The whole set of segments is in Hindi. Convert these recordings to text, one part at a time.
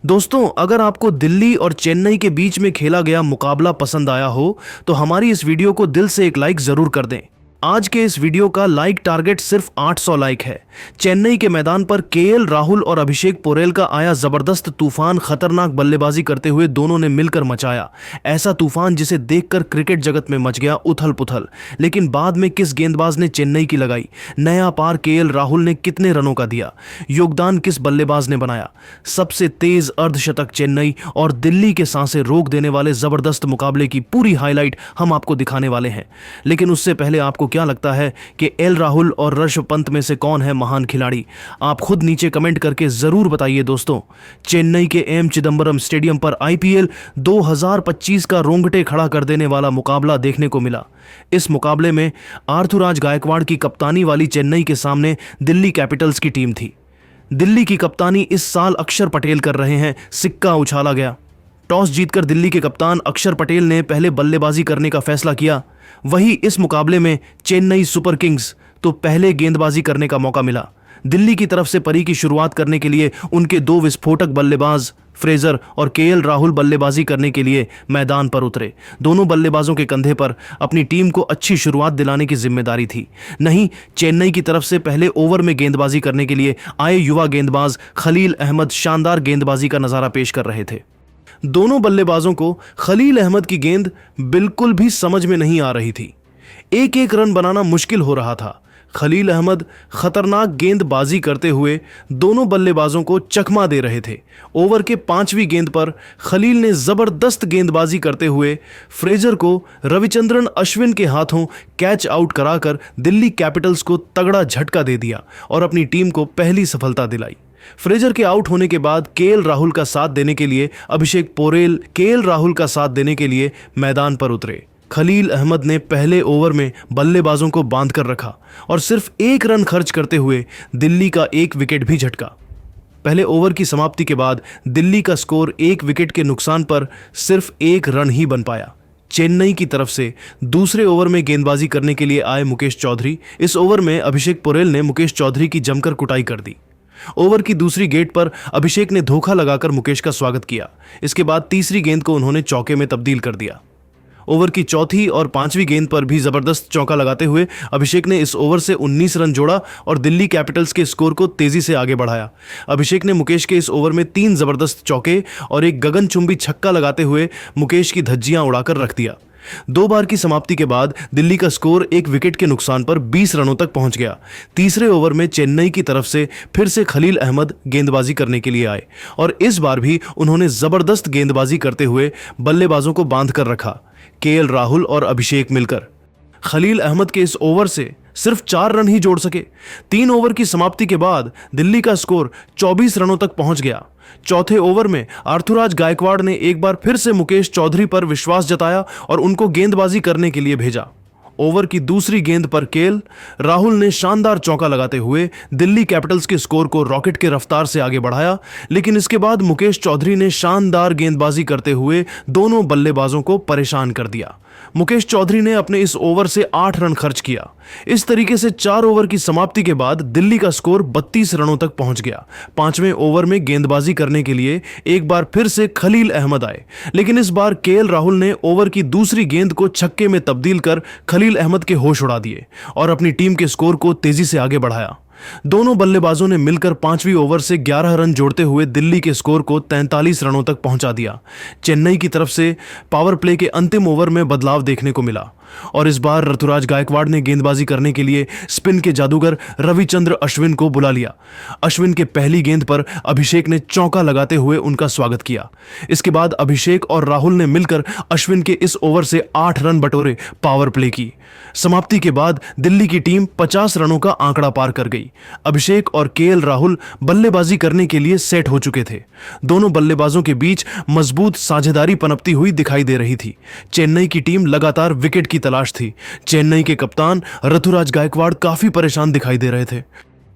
दोस्तों, अगर आपको दिल्ली और चेन्नई के बीच में खेला गया मुकाबला पसंद आया हो तो हमारी इस वीडियो को दिल से एक लाइक जरूर कर दें। आज के इस वीडियो का लाइक टारगेट सिर्फ 800 लाइक है। चेन्नई के मैदान पर केएल राहुल और अभिषेक पोरेल का आया जबरदस्त तूफान खतरनाक बल्लेबाजी करते हुए दोनों ने मिलकर मचाया ऐसा तूफान जिसे देखकर क्रिकेट जगत में मच गया उथल पुथल। लेकिन बाद में किस गेंदबाज ने चेन्नई की लगाई, नया पार केएल राहुल ने कितने रनों का दिया, योगदान किस बल्लेबाज ने बनाया, सबसे तेज अर्धशतक चेन्नई और दिल्ली के सांसें रोक देने वाले जबरदस्त मुकाबले की पूरी हाईलाइट हम आपको दिखाने वाले हैं। लेकिन उससे पहले आपको क्या लगता है कि एल राहुल और ऋषभ पंत में से कौन है महान खिलाड़ी? आप खुद नीचे कमेंट करके जरूर बताइए। दोस्तों, चेन्नई के एम चिदंबरम स्टेडियम पर आईपीएल 2025 का रोंगटे खड़ा कर देने वाला मुकाबला देखने को मिला। इस मुकाबले में आर्थुराज गायकवाड़ की कप्तानी वाली चेन्नई के सामने दिल्ली कैपिटल्स की टीम थी। दिल्ली की कप्तानी इस साल अक्षर पटेल कर रहे हैं। सिक्का उछाला गया। टॉस जीतकर दिल्ली के कप्तान अक्षर पटेल ने पहले बल्लेबाजी करने का फैसला किया। वही इस मुकाबले में चेन्नई सुपर किंग्स तो पहले गेंदबाजी करने का मौका मिला। दिल्ली की तरफ से पारी की शुरुआत करने के लिए उनके दो विस्फोटक बल्लेबाज फ्रेजर और केएल राहुल बल्लेबाजी करने के लिए मैदान पर उतरे। दोनों बल्लेबाजों के कंधे पर अपनी टीम को अच्छी शुरुआत दिलाने की जिम्मेदारी थी। नहीं, चेन्नई की तरफ से पहले ओवर में गेंदबाजी करने के लिए आए युवा गेंदबाज खलील अहमद शानदार गेंदबाजी का नजारा पेश कर रहे थे। दोनों बल्लेबाजों को खलील अहमद की गेंद बिल्कुल भी समझ में नहीं आ रही थी। एक एक रन बनाना मुश्किल हो रहा था। खलील अहमद खतरनाक गेंदबाजी करते हुए दोनों बल्लेबाजों को चकमा दे रहे थे। ओवर के 5वीं गेंद पर खलील ने जबरदस्त गेंदबाजी करते हुए फ्रेजर को रविचंद्रन अश्विन के हाथों कैच आउट कराकर दिल्ली कैपिटल्स को तगड़ा झटका दे दिया और अपनी टीम को पहली सफलता दिलाई। फ्रेजर के आउट होने के बाद केएल राहुल का साथ देने के लिए अभिषेक पोरेल केएल राहुल का साथ देने के लिए मैदान पर उतरे। खलील अहमद ने पहले ओवर में बल्लेबाजों को बांधकर रखा और सिर्फ एक रन खर्च करते हुए दिल्ली का एक विकेट भी झटका। पहले ओवर की समाप्ति के बाद दिल्ली का स्कोर एक विकेट के नुकसान पर सिर्फ एक रन ही बन पाया। चेन्नई की तरफ से दूसरे ओवर में गेंदबाजी करने के लिए आए मुकेश चौधरी। इस ओवर में अभिषेक पोरेल ने मुकेश चौधरी की जमकर कुटाई कर दी। ओवर की दूसरी गेंद पर अभिषेक ने धोखा लगाकर मुकेश का स्वागत किया। इसके बाद तीसरी गेंद को उन्होंने चौके में तब्दील कर दिया। ओवर की चौथी और 5वीं गेंद पर भी जबरदस्त चौका लगाते हुए अभिषेक ने इस ओवर से 19 रन जोड़ा और दिल्ली कैपिटल्स के स्कोर को तेजी से आगे बढ़ाया। अभिषेक ने मुकेश के इस ओवर में 3 जबरदस्त चौके और एक गगनचुंबी छक्का लगाते हुए मुकेश की धज्जियां उड़ाकर रख दिया। 2 बार की समाप्ति के बाद दिल्ली का स्कोर एक विकेट के नुकसान पर 20 रनों तक पहुंच गया। तीसरे ओवर में चेन्नई की तरफ से फिर से खलील अहमद गेंदबाजी करने के लिए आए और इस बार भी उन्होंने जबरदस्त गेंदबाजी करते हुए बल्लेबाजों को बांध कर रखा। केएल राहुल और अभिषेक मिलकर खलील अहमद के इस ओवर से सिर्फ 4 रन ही जोड़ सके। 3 ओवर की समाप्ति के बाद दिल्ली का स्कोर 24 रनों तक पहुंच गया। चौथे ओवर में आर्थुराज गायकवाड़ ने एक बार फिर से मुकेश चौधरी पर विश्वास जताया और उनको गेंदबाजी करने के लिए भेजा। ओवर की दूसरी गेंद पर केएल राहुल ने शानदार चौका लगाते हुए दिल्ली कैपिटल्स के स्कोर को रॉकेट के रफ्तार से आगे बढ़ाया। लेकिन इसके बाद मुकेश चौधरी ने शानदार गेंदबाजी करते हुए दोनों बल्लेबाजों को परेशान कर दिया। मुकेश चौधरी ने अपने इस ओवर से 8 रन खर्च किया। इस तरीके से 4 ओवर की समाप्ति के बाद दिल्ली का स्कोर 32 रनों तक पहुंच गया। 5वें ओवर में गेंदबाजी करने के लिए एक बार फिर से खलील अहमद आए, लेकिन इस बार केएल राहुल ने ओवर की दूसरी गेंद को छक्के में तब्दील कर खलील अहमद के होश उड़ा दिए और अपनी टीम के स्कोर को तेजी से आगे बढ़ाया। दोनों बल्लेबाजों ने मिलकर 5वीं ओवर से 11 रन जोड़ते हुए दिल्ली के स्कोर को 43 रनों तक पहुंचा दिया। चेन्नई की तरफ से पावर प्ले के अंतिम ओवर में बदलाव देखने को मिला और इस बार ऋतुराज गायकवाड़ ने गेंदबाजी करने के लिए स्पिन के जादूगर रविचंद्र अश्विन को बुला लिया। अश्विन के पहली गेंद पर अभिषेक ने चौका लगाते हुए उनका स्वागत किया। इसके बाद अभिषेक और राहुल ने मिलकर अश्विन के इस ओवर से 8 रन बटोरे पावर प्ले की। समाप्ति के बाद दिल्ली की टीम 50 रनों का आंकड़ा पार कर गई। अभिषेक और केएल राहुल बल्लेबाजी करने के लिए सेट हो चुके थे। दोनों बल्लेबाजों के बीच मजबूत साझेदारी पनपती हुई दिखाई दे रही थी। चेन्नई की टीम लगातार विकेट की तलाश थी। चेन्नई के कप्तान ऋतुराज गायकवाड़ काफी परेशान दिखाई दे रहे थे।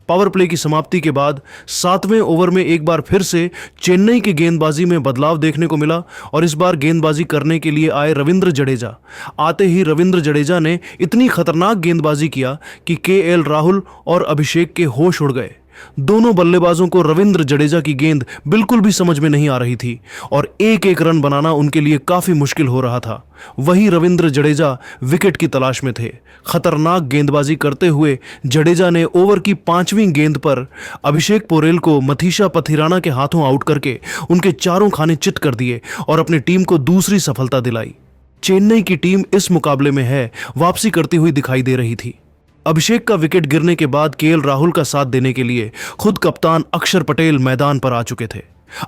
पावर प्ले की समाप्ति के बाद 7वें ओवर में एक बार फिर से चेन्नई की गेंदबाजी में बदलाव देखने को मिला और इस बार गेंदबाजी करने के लिए आए रविंद्र जडेजा। आते ही रविंद्र जडेजा ने इतनी खतरनाक गेंदबाजी किया कि केएल राहुल और अभिषेक के होश उड़ गए। दोनों बल्लेबाजों को रविंद्र जडेजा की गेंद बिल्कुल भी समझ में नहीं आ रही थी और एक एक रन बनाना उनके लिए काफी मुश्किल हो रहा था। वहीं रविंद्र जडेजा विकेट की तलाश में थे। खतरनाक गेंदबाजी करते हुए जडेजा ने ओवर की 5वीं गेंद पर अभिषेक पोरेल को मथीशा पथिराना के हाथों आउट करके उनके चारों खाने चित कर दिए और अपनी टीम को दूसरी सफलता दिलाई। चेन्नई की टीम इस मुकाबले में वापसी करती हुई दिखाई दे रही थी। अभिषेक का विकेट गिरने के बाद केएल राहुल का साथ देने के लिए खुद कप्तान अक्षर पटेल मैदान पर आ चुके थे।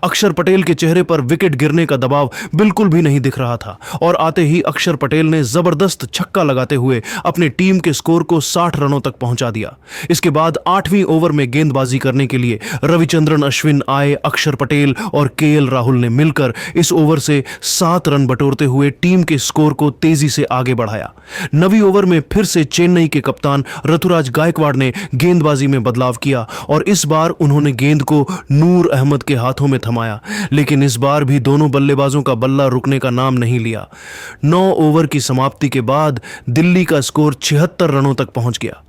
अक्षर पटेल के चेहरे पर विकेट गिरने का दबाव बिल्कुल भी नहीं दिख रहा था और आते ही अक्षर पटेल ने जबरदस्त छक्का लगाते हुए अपनी टीम के स्कोर को 60 रनों तक पहुंचा दिया। इसके बाद 8वीं ओवर में गेंदबाजी करने के लिए रविचंद्रन अश्विन आए। अक्षर पटेल और केएल राहुल ने मिलकर इस ओवर से 7 रन बटोरते हुए टीम के स्कोर को तेजी से आगे बढ़ाया। 9वीं ओवर में फिर से चेन्नई के कप्तान ऋतुराज गायकवाड़ ने गेंदबाजी में बदलाव किया और इस बार उन्होंने गेंद को नूर अहमद के हाथों में थमाया, लेकिन इस बार भी दोनों बल्लेबाजों का बल्ला रुकने का नाम नहीं लिया। 9 ओवर की समाप्ति के बाद दिल्ली का स्कोर 76 रनों तक पहुंच गया।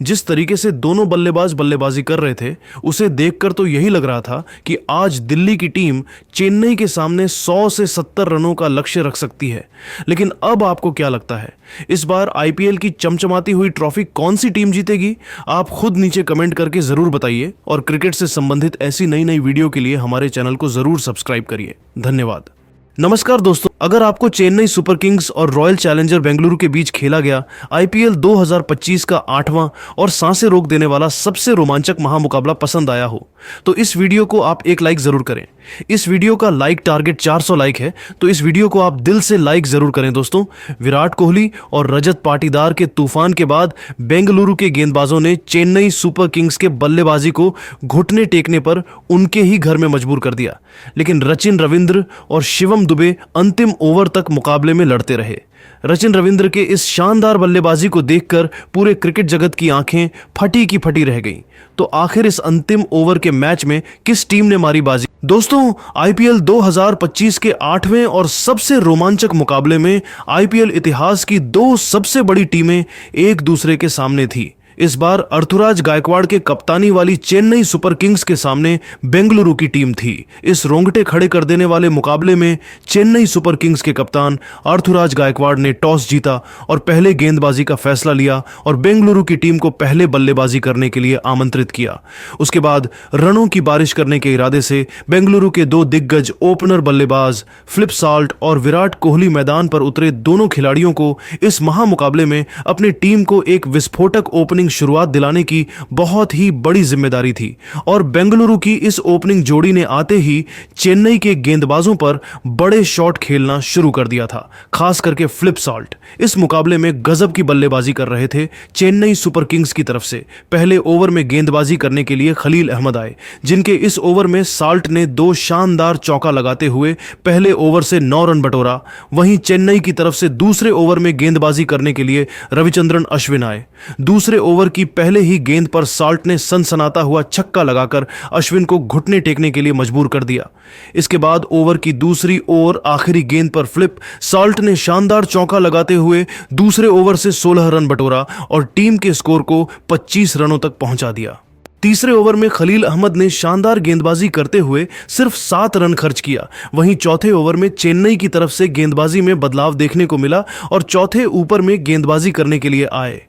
जिस तरीके से दोनों बल्लेबाज बल्लेबाजी कर रहे थे उसे देखकर तो यही लग रहा था कि आज दिल्ली की टीम चेन्नई के सामने 100 से 70 रनों का लक्ष्य रख सकती है। लेकिन अब आपको क्या लगता है, इस बार आईपीएल की चमचमाती हुई ट्रॉफी कौन सी टीम जीतेगी? आप खुद नीचे कमेंट करके जरूर बताइए और क्रिकेट से संबंधित ऐसी नई नई वीडियो के लिए हमारे चैनल को जरूर सब्सक्राइब करिए। धन्यवाद। नमस्कार दोस्तों, अगर आपको चेन्नई सुपर किंग्स और रॉयल चैलेंजर बेंगलुरु के बीच खेला गया आईपीएल 2025 का 8वां और सांसें रोक देने वाला सबसे रोमांचक महामुकाबला पसंद आया हो तो इस वीडियो को आप एक लाइक जरूर करें। इस वीडियो का लाइक टारगेट 400 लाइक है तो इस वीडियो को आप दिल से लाइक जरूर करें दोस्तों। विराट कोहली और रजत पाटीदार के तूफान के बाद बेंगलुरु के गेंदबाजों ने चेन्नई सुपर किंग्स के बल्लेबाजी को घुटने टेकने पर उनके ही घर में मजबूर कर दिया, लेकिन रचिन रविंद्र और शिवम दुबे अंतिम ओवर तक मुकाबले में लड़ते रहे। रचिन रविंद्र के इस शानदार बल्लेबाजी को देखकर पूरे क्रिकेट जगत की आंखें फटी की फटी रह गईं। तो आखिर इस अंतिम ओवर के मैच में किस टीम ने मारी बाजी? दोस्तों, आईपीएल 2025 के 8वें और सबसे रोमांचक मुकाबले में आईपीएल इतिहास की 2 सबसे बड़ी टीमें एक दूसरे के सामने थी। इस बार ऋतुराज गायकवाड़ के कप्तानी वाली चेन्नई सुपर किंग्स के सामने बेंगलुरु की टीम थी। इस रोंगटे खड़े कर देने वाले मुकाबले में चेन्नई सुपर किंग्स के कप्तान ऋतुराज गायकवाड़ ने टॉस जीता और पहले गेंदबाजी का फैसला लिया और बेंगलुरु की टीम को पहले बल्लेबाजी करने के लिए आमंत्रित किया। उसके बाद रनों की बारिश करने के इरादे से बेंगलुरु के 2 दिग्गज ओपनर बल्लेबाज फ्लिप साल्ट और विराट कोहली मैदान पर उतरे। दोनों खिलाड़ियों को इस महामुकाबले में अपनी टीम को एक विस्फोटक ओपनिंग शुरुआत दिलाने की बहुत ही बड़ी जिम्मेदारी थी और बेंगलुरु की इस ओपनिंग जोड़ी ने आते ही चेन्नई के गेंदबाजों पर बड़े शॉट खेलना शुरू कर दिया था, खास करके फ्लिप साल्ट। इस मुकाबले में गजब की बल्लेबाजी कर रहे थे चेन्नई सुपर किंग्स की तरफ से। पहले ओवर में गेंदबाजी करने के लिए खलील अहमद आए, जिनके इस ओवर में साल्ट ने 2 शानदार चौका लगाते हुए पहले ओवर से 9 रन बटोरा। वहीं चेन्नई की तरफ से दूसरे ओवर में गेंदबाजी करने के लिए रविचंद्रन अश्विन आए। दूसरे ओवर की पहले ही गेंद पर साल्ट ने सनसनाता हुआ छक्का लगाकर अश्विन को घुटने टेकने के लिए मजबूर कर दिया। इसके बाद ओवर की दूसरी और आखिरी गेंद पर फ्लिप साल्ट ने शानदार चौका लगाते हुए दूसरे ओवर से 16 रन बटोरा और टीम के स्कोर को 25 रनों तक पहुंचा दिया। तीसरे ओवर में खलील अहमद ने शानदार गेंदबाजी करते हुए सिर्फ 7 रन खर्च किया। वहीं चौथे ओवर में चेन्नई की तरफ से गेंदबाजी में बदलाव देखने को मिला और चौथे ऊपर में गेंदबाजी करने के लिए आए।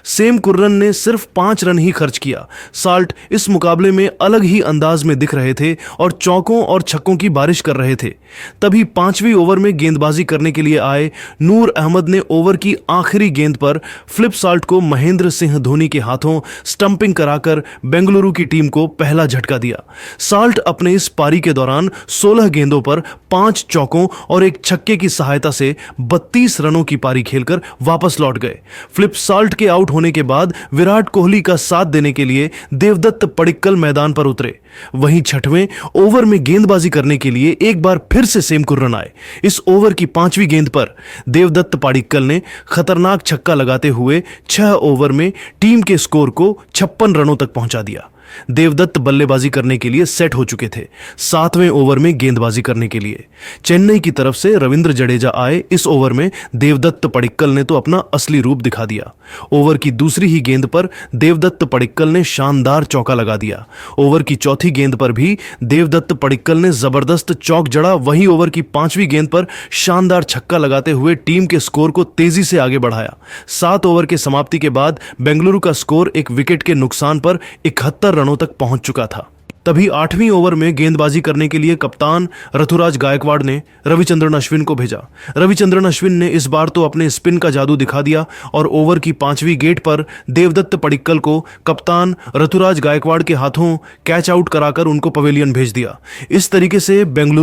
सेम कुर्रन ने सिर्फ 5 रन ही खर्च किया। साल्ट इस मुकाबले में अलग ही अंदाज में दिख रहे थे और चौकों और छक्कों की बारिश कर रहे थे। तभी 5वीं ओवर में गेंदबाजी करने के लिए आए नूर अहमद ने ओवर की आखिरी गेंद पर फ्लिप साल्ट को महेंद्र सिंह धोनी के हाथों स्टंपिंग कराकर बेंगलुरु की टीम को पहला झटका दिया। साल्ट अपने इस पारी के दौरान 16 गेंदों पर 5 चौकों और 1 छक्के की सहायता से 32 रनों की पारी खेलकर वापस लौट गए। फ्लिप साल्ट के आउट होने के बाद विराट कोहली का साथ देने के लिए देवदत्त पडिक्कल मैदान पर उतरे। वहीं 6वें ओवर में गेंदबाजी करने के लिए एक बार फिर से सेम कुर्रन आए। इस ओवर की 5वीं गेंद पर देवदत्त पडिक्कल ने खतरनाक छक्का लगाते हुए 6 ओवर में टीम के स्कोर को 56 रनों तक पहुंचा दिया। देवदत्त बल्लेबाजी करने के लिए सेट हो चुके थे, 7वें ओवर में गेंदबाजी करने के लिए। चेन्नई की तरफ से रविंद्र जडेजा आए। इस ओवर में देवदत्त पडिक्कल ने तो अपना असली रूप दिखा दिया। ओवर की दूसरी ही गेंद पर देवदत्त पडिक्कल ने शानदार चौका लगा दिया। ओवर की चौथी गेंद पर भी देवदत्त पडिक्कल ने जबरदस्त चौक जड़ा। वहीं ओवर की 5वीं गेंद पर शानदार छक्का लगाते हुए टीम के स्कोर को तेजी से आगे बढ़ाया। 7 ओवर के समाप्ति के बाद बेंगलुरु का स्कोर एक विकेट के नुकसान पर 71 रनों तक पहुंच चुका था। तभी 8वीं ओवर में गेंदबाजी करने के लिए कप्तान ऋतुराज गायकवाड़ ने रविचंद्रन अश्विन को भेजा। रविचंद्रन अश्विन ने इस बार तो अपने स्पिन का जादू दिखा दिया और ओवर की 5वीं गेंद पर देवदत्त पडिक्कल को कप्तान ऋतुराज गायकवाड़ के हाथों कैच आउट कराकर उनको पवेलियन भेज दिया। इस तरीके से बेंगलुरु